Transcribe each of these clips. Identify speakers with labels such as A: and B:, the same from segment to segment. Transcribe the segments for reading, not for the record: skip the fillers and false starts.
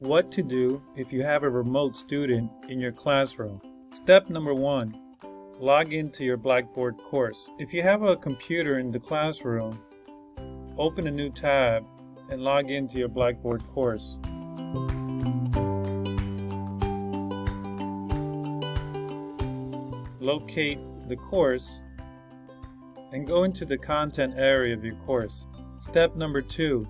A: What to do if you have a remote student in your classroom. Step number 1. Log into your Blackboard course. If you have a computer in the classroom, open a new tab and log into your Blackboard course. Locate the course and go into the content area of your course. Step number 2.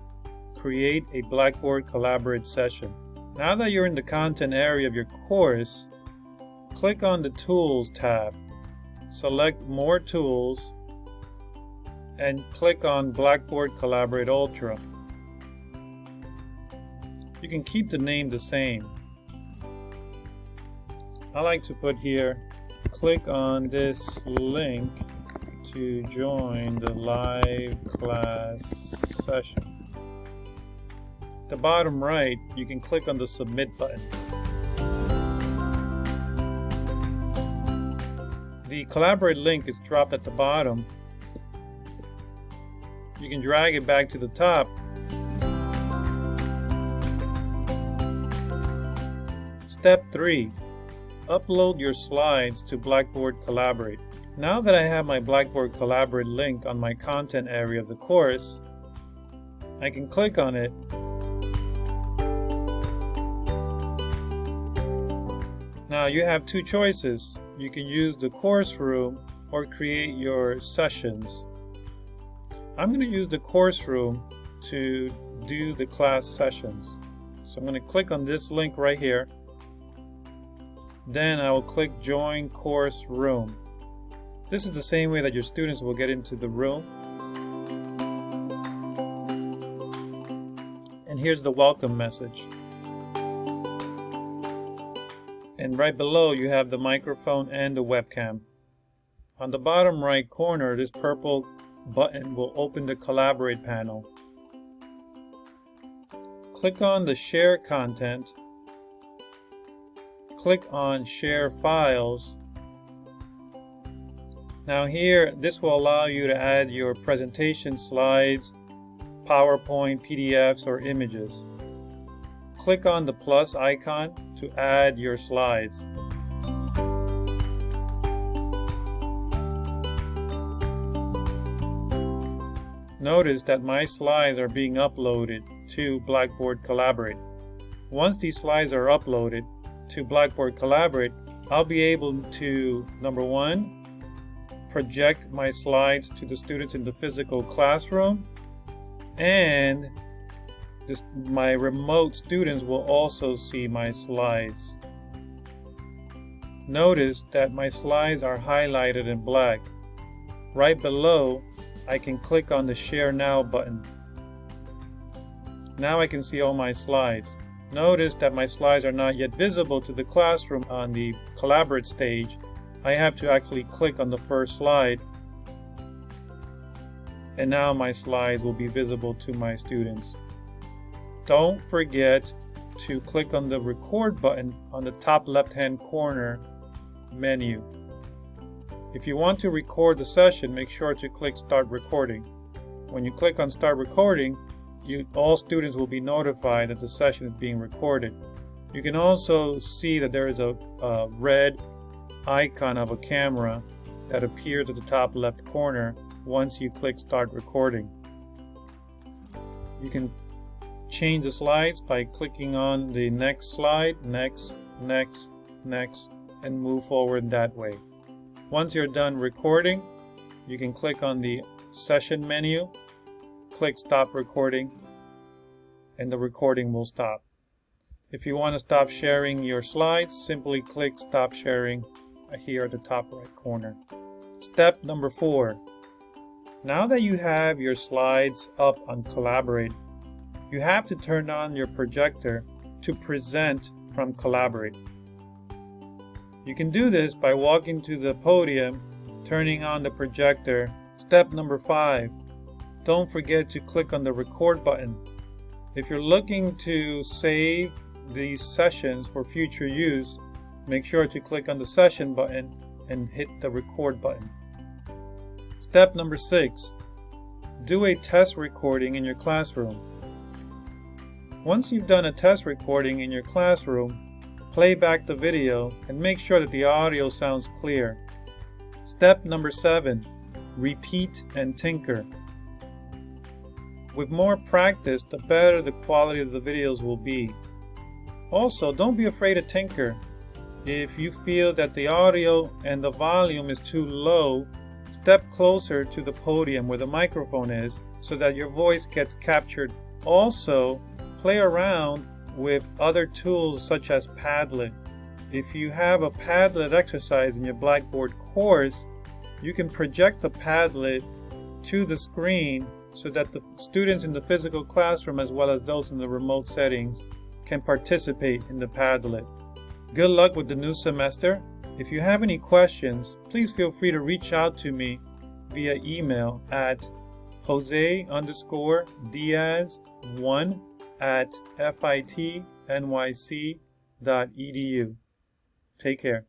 A: Create a Blackboard Collaborate session. Now that you're in the content area of your course, click on the Tools tab. Select More Tools and click on Blackboard Collaborate Ultra. You can keep the name the same. I like to put here, click on this link to join the live class session. At the bottom right, you can click on the Submit button. The Collaborate link is dropped at the bottom. You can drag it back to the top. Step 3. Upload your slides to Blackboard Collaborate. Now that I have my Blackboard Collaborate link on my content area of the course, I can click on it Now you have two choices. You can use the course room or create your sessions. I'm going to use the course room to do the class sessions. So I'm going to click on this link right here. Then I will click Join Course Room. This is the same way that your students will get into the room. And here's the welcome message. And right below you have the microphone and the webcam. On the bottom right corner, this purple button will open the Collaborate panel. Click on the Share Content. Click on Share Files. Now here, this will allow you to add your presentation slides, PowerPoint, PDFs, or images. Click on the plus icon to add your slides. Notice that my slides are being uploaded to Blackboard Collaborate. Once these slides are uploaded to Blackboard Collaborate, I'll be able to, number one, project my slides to the students in the physical classroom, and my remote students will also see my slides. Notice that my slides are highlighted in black. Right below, I can click on the Share Now button. Now I can see all my slides. Notice that my slides are not yet visible to the classroom on the Collaborate stage. I have to actually click on the first slide, and now my slides will be visible to my students. Don't forget to click on the Record button on the top left-hand corner menu. If you want to record the session, make sure to click Start Recording. When you click on Start Recording, all students will be notified that the session is being recorded. You can also see that there is a red icon of a camera that appears at the top left corner once you click Start Recording. You can change the slides by clicking on the next slide, next, and move forward that way. Once you're done recording, you can click on the session menu, click Stop Recording, and the recording will stop. If you want to stop sharing your slides, simply click Stop Sharing here at the top right corner. Step number 4. Now that you have your slides up on Collaborate, you have to turn on your projector to present from Collaborate. You can do this by walking to the podium, turning on the projector. Step number 5. Don't forget to click on the Record button. If you're looking to save these sessions for future use, make sure to click on the Session button and hit the Record button. Step number 6. Do a test recording in your classroom. Once you've done a test recording in your classroom, play back the video and make sure that the audio sounds clear. Step number 7, repeat and tinker. With more practice, the better the quality of the videos will be. Also, don't be afraid to tinker. If you feel that the audio and the volume is too low, step closer to the podium where the microphone is so that your voice gets captured. Also, play around with other tools such as Padlet. If you have a Padlet exercise in your Blackboard course, you can project the Padlet to the screen so that the students in the physical classroom as well as those in the remote settings can participate in the Padlet. Good luck with the new semester. If you have any questions, please feel free to reach out to me via email at Jose_Diaz1@fitnyc.edu. Take care.